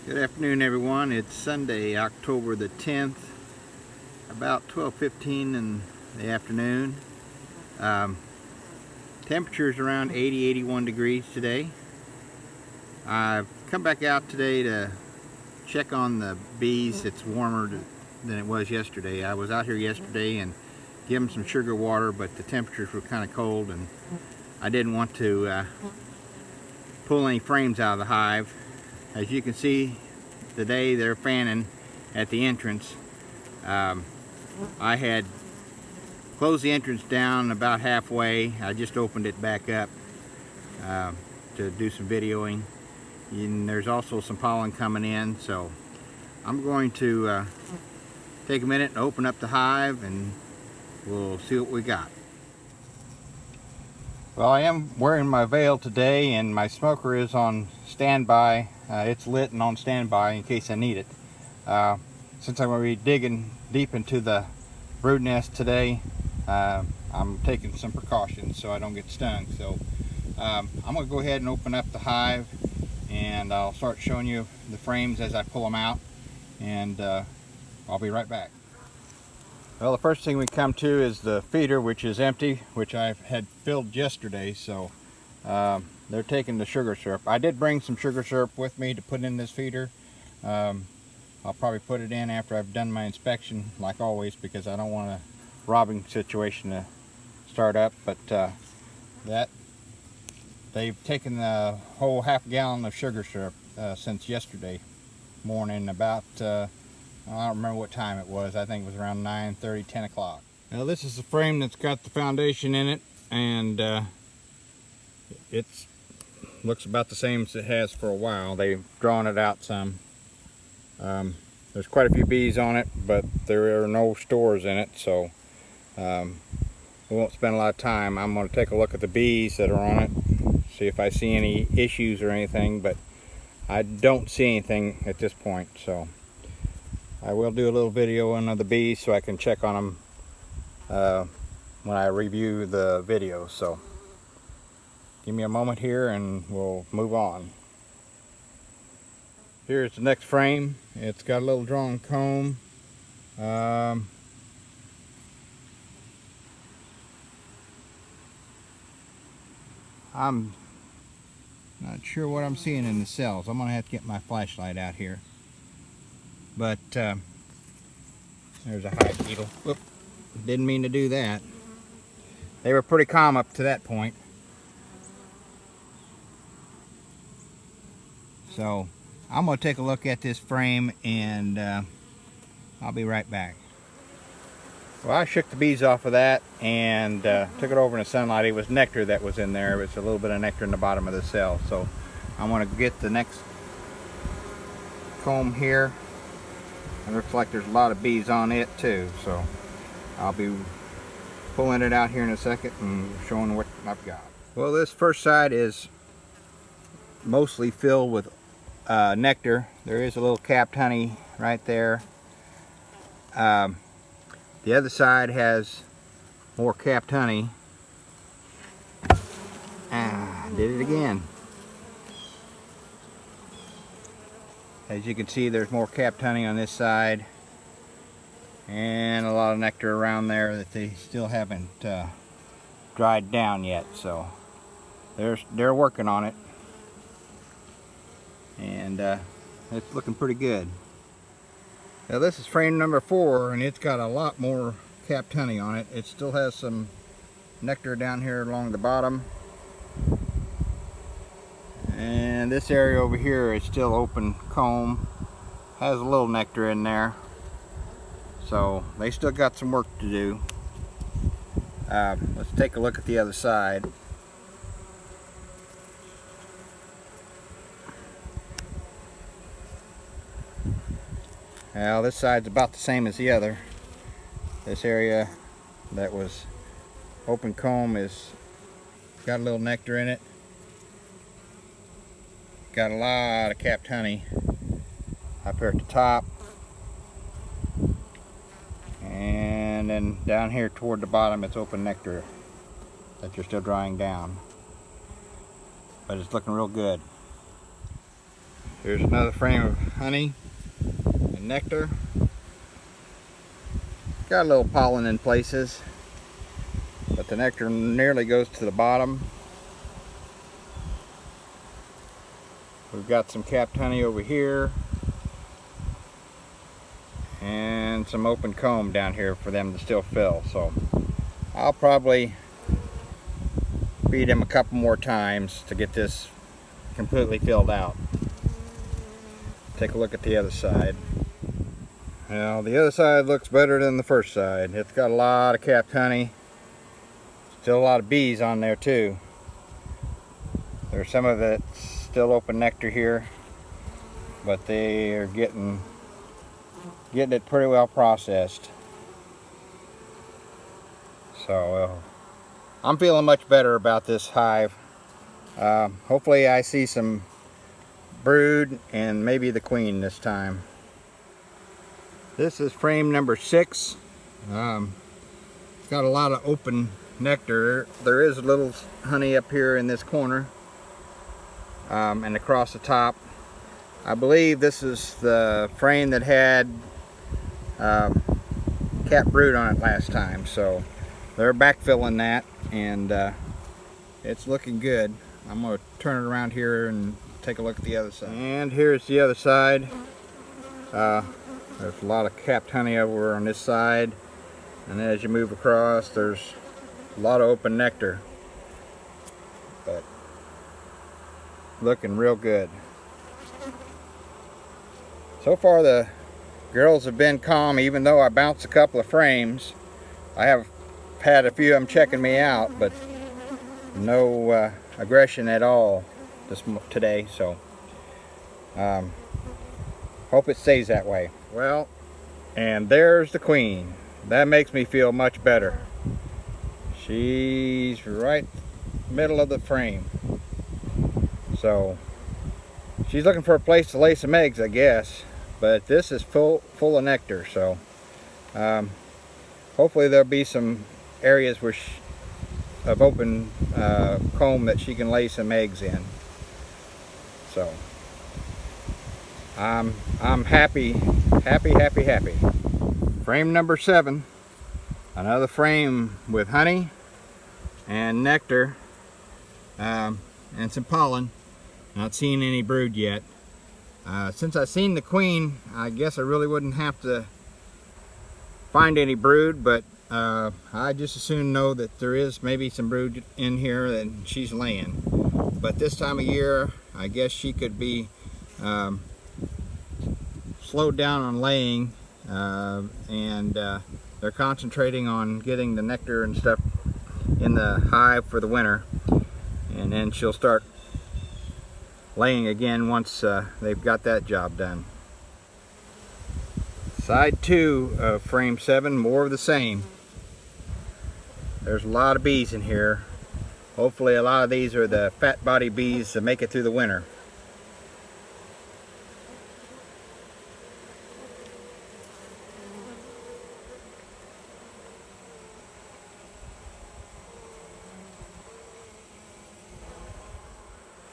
Good afternoon, everyone. It's Sunday, October the 10th, about 12:15 in the afternoon. Temperature's around 80-81 degrees today. I've come back out today to check on the bees. It's warmer than it was yesterday. I was out here yesterday and give them some sugar water, but the temperatures were kind of cold and I didn't want to pull any frames out of the hive. As you can see, today they're fanning at the entrance. I had closed the entrance down about halfway. I just opened it back up to do some videoing, and there's also some pollen coming in, so I'm going to take a minute and open up the hive and we'll see what we got. Well, I am wearing my veil today and my smoker is on standby. It's lit and on standby in case I need it. Since I'm going to be digging deep into the brood nest today, I'm taking some precautions so I don't get stung. So I'm going to go ahead and open up the hive and I'll start showing you the frames as I pull them out, and I'll be right back. Well, the first thing we come to is the feeder, which is empty, which I had filled yesterday, so they're taking the sugar syrup. I did bring some sugar syrup with me to put in this feeder. I'll probably put it in after I've done my inspection, like always, because I don't want a robbing situation to start up. But they've taken the whole half gallon of sugar syrup since yesterday morning, about I don't remember what time it was. I think it was around 9:30, 10 o'clock. Now this is the frame that's got the foundation in it, and it looks about the same as it has for a while. They've drawn it out some. There's quite a few bees on it, but there are no stores in it, so we won't spend a lot of time. I'm going to take a look at the bees that are on it, see if I see any issues or anything, but I don't see anything at this point, so I will do a little video on the bees so I can check on them when I review the video. So give me a moment here and we'll move on. Here's the next frame. It's got a little drawn comb. I'm not sure what I'm seeing in the cells. I'm going to have to get my flashlight out here. But there's a hive beetle. Whoop, didn't mean to do that. They were pretty calm up to that point. So I'm going to take a look at this frame and I'll be right back. Well, I shook the bees off of that and took it over in the sunlight. It was nectar that was in there. It was a little bit of nectar in the bottom of the cell. So I'm going to get the next comb here. It looks like there's a lot of bees on it too, so I'll be pulling it out here in a second and showing what I've got. Well, this first side is mostly filled with nectar. There is a little capped honey right there. The other side has more capped honey. Did it again. As you can see, there's more capped honey on this side and a lot of nectar around there that they still haven't dried down yet, so they're working on it, and it's looking pretty good. Now this is frame number 4, and it's got a lot more capped honey on it. It still has some nectar down here along the bottom, and this area over here is still open comb, has a little nectar in there, so they still got some work to do. Let's take a look at the other side. Now this side's about the same as the other. This area that was open comb is got a little nectar in it. Got a lot of capped honey up here at the top, and then down here toward the bottom it's open nectar that you're still drying down, but it's looking real good. Here's another frame of honey and nectar. Got a little pollen in places, but the nectar nearly goes to the bottom. We've got some capped honey over here and some open comb down here for them to still fill. So I'll probably feed them a couple more times to get this completely filled out. Take a look at the other side. Now the other side looks better than the first side. It's got a lot of capped honey. Still a lot of bees on there too. There's some of it still open nectar here, but they are getting it pretty well processed. So I'm feeling much better about this hive. Hopefully I see some brood and maybe the queen this time. This is frame number 6. It's got a lot of open nectar. There is a little honey up here in this corner and across the top. I believe this is the frame that had capped brood on it last time, so they're backfilling that, and it's looking good. I'm going to turn it around here and take a look at the other side. And here's the other side. There's a lot of capped honey over on this side, and then as you move across there's a lot of open nectar, but looking real good. So far the girls have been calm, even though I bounced a couple of frames. I have had a few of them checking me out, but no aggression at all today, so hope it stays that way. Well, and there's the queen. That makes me feel much better. She's right middle of the frame, so she's looking for a place to lay some eggs, I guess, but this is full of nectar, so hopefully there'll be some areas where of open comb that she can lay some eggs in. So I'm happy. Frame number 7, another frame with honey and nectar and some pollen. Not seeing any brood yet. Since I've seen the queen, I guess I really wouldn't have to find any brood, but I just as soon know that there is maybe some brood in here and she's laying. But this time of year, I guess she could be slowed down on laying, and they're concentrating on getting the nectar and stuff in the hive for the winter, and then she'll start laying again once they've got that job done. Side 2 of frame 7, more of the same. There's a lot of bees in here. Hopefully a lot of these are the fat body bees that make it through the winter.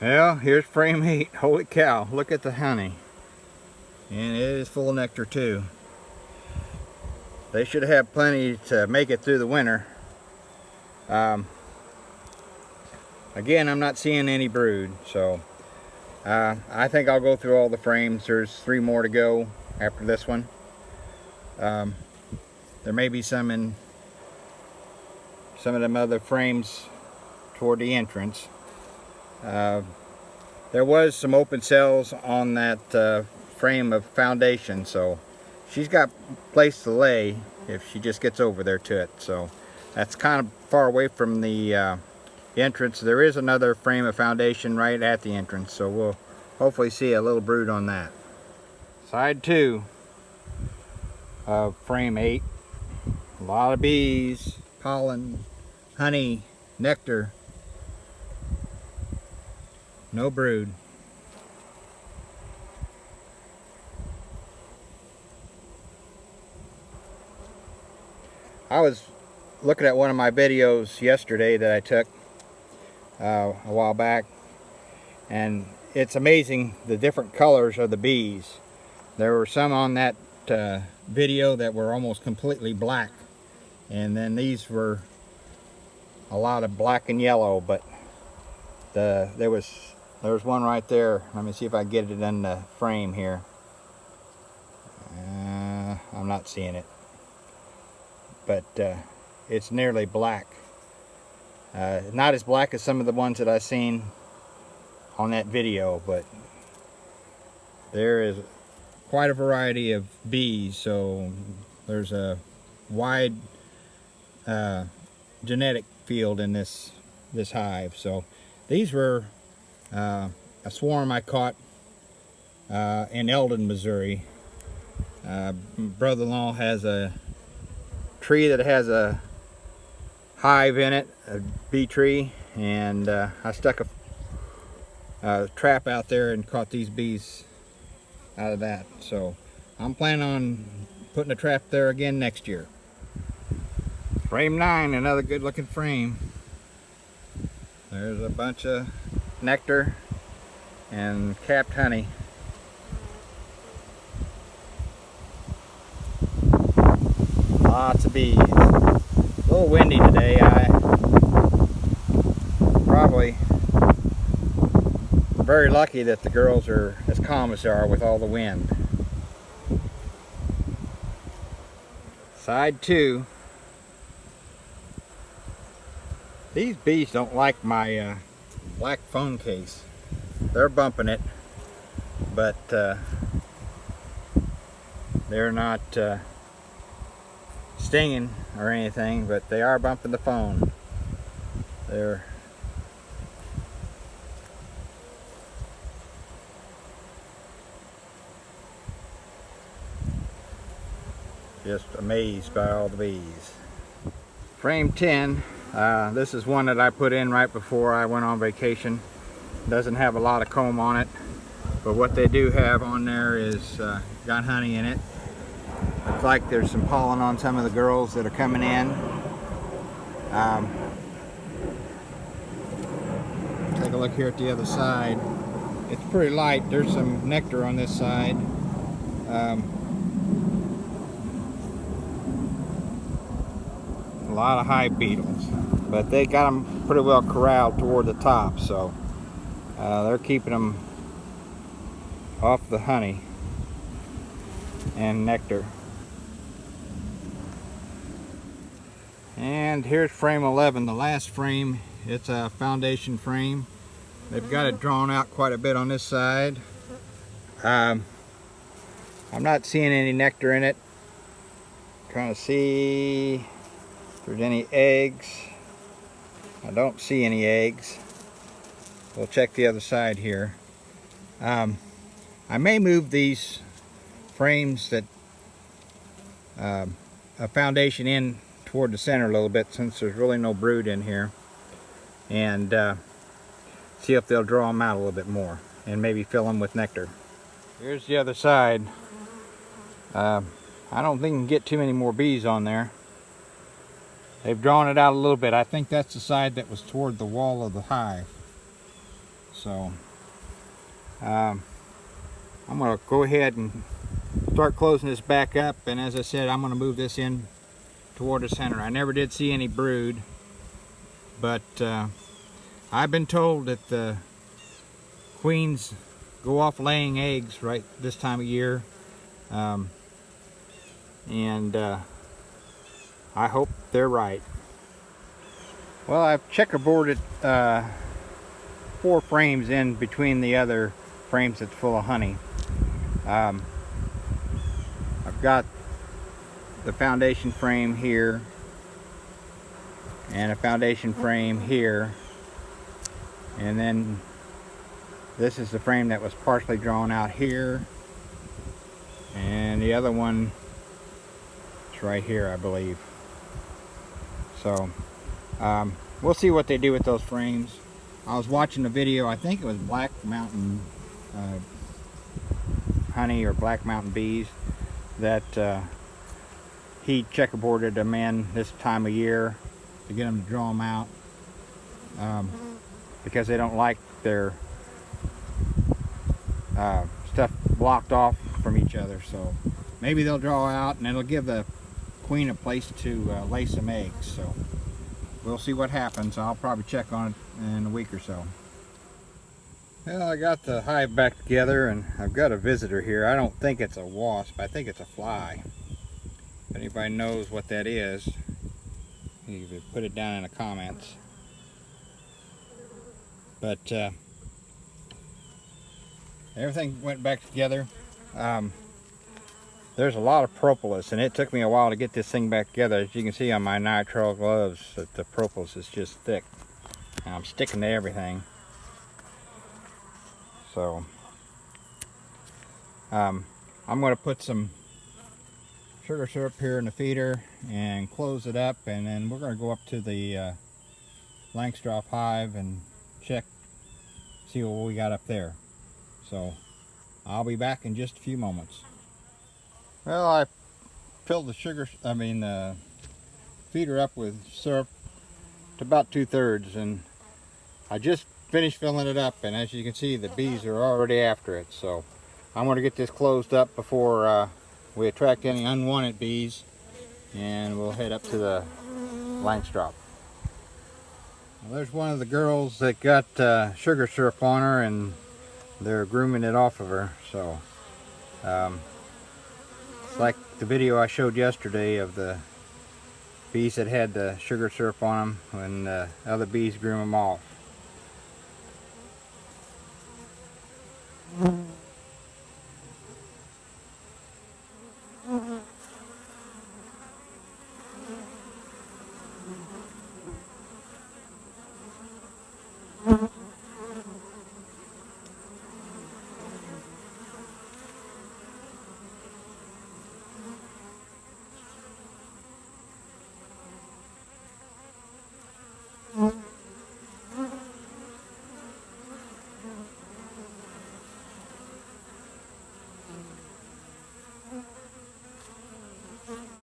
Well, here's frame 8. Holy cow, look at the honey. And it is full of nectar too. They should have plenty to make it through the winter. Again, I'm not seeing any brood, so I think I'll go through all the frames. There's 3 more to go after this one. There may be some in some of them other frames toward the entrance. There was some open cells on that frame of foundation, so she's got place to lay if she just gets over there to it. So that's kind of far away from the entrance. There is another frame of foundation right at the entrance, so we'll hopefully see a little brood on that. Side 2 of frame 8. A lot of bees, pollen, honey, nectar. No brood. I was looking at one of my videos yesterday that I took a while back, and it's amazing the different colors of the bees. There were some on that video that were almost completely black, and then these were a lot of black and yellow, but there was one right there. Let me see if I get it in the frame here. I'm not seeing it, but it's nearly black. Not as black as some of the ones that I've seen on that video, but there is quite a variety of bees, so there's a wide genetic field in this hive. So these were a swarm I caught in Eldon, Missouri. Brother-in-law has a tree that has a hive in it, a bee tree, and I stuck a trap out there and caught these bees out of that. So I'm planning on putting a trap there again next year. Frame 9, another good looking frame. There's a bunch of nectar and capped honey. Lots of bees. A little windy today. I probably very lucky that the girls are as calm as they are with all the wind. Side 2. These bees don't like my black phone case. They're bumping it, but they're not stinging or anything, but they are bumping the phone. They're just amazed by all the bees. Frame 10. This is one that I put in right before I went on vacation. Doesn't have a lot of comb on it, but what they do have on there is got honey in it. Looks like there's some pollen on some of the girls that are coming in. Take a look here at the other side. It's pretty light. There's some nectar on this side. A lot of hive beetles, but they got them pretty well corralled toward the top, so they're keeping them off the honey and nectar. And here's frame 11, the last frame. It's a foundation frame. They've got it drawn out quite a bit on this side. I'm not seeing any nectar in it. Trying to see if there's any eggs. I don't see any eggs. We'll check the other side here. I may move these frames that a foundation in toward the center a little bit, since there's really no brood in here, and see if they'll draw them out a little bit more and maybe fill them with nectar. Here's the other side. I don't think you can get too many more bees on there. They've drawn it out a little bit. I think that's the side that was toward the wall of the hive. So I'm going to go ahead and start closing this back up, and as I said, I'm going to move this in toward the center. I never did see any brood, but I've been told that the queens go off laying eggs right this time of year, and I hope they're right. Well, I've checkerboarded 4 frames in between the other frames that's full of honey. I've got the foundation frame here and a foundation frame here, and then this is the frame that was partially drawn out here, and the other one is right here, I believe. So we'll see what they do with those frames. I was watching a video, I think it was Black Mountain honey or Black Mountain bees, that he checkerboarded them in this time of year to get them to draw them out, because they don't like their stuff blocked off from each other. So maybe they'll draw out, and it'll give the queen a place to lay some eggs. So we'll see what happens. I'll probably check on it in a week or so. Well, I got the hive back together, and I've got a visitor here. I don't think it's a wasp. I think it's a fly. If anybody knows what that is, you can put it down in the comments. But everything went back together. There's a lot of propolis, and it took me a while to get this thing back together. As you can see on my nitrile gloves, that the propolis is just thick. I'm sticking to everything. So I'm going to put some sugar syrup here in the feeder and close it up, and then we're going to go up to the Langstroth hive and check, see what we got up there. So I'll be back in just a few moments. Well, I filled the feeder up with syrup to about 2/3, and I just finished filling it up, and as you can see, the bees are already after it. So I'm going to get this closed up before we attract any unwanted bees, and we'll head up to the Langstroth. Well, there's one of the girls that got sugar syrup on her, and they're grooming it off of her. So it's like the video I showed yesterday of the bees that had the sugar syrup on them, when the other bees groom them off.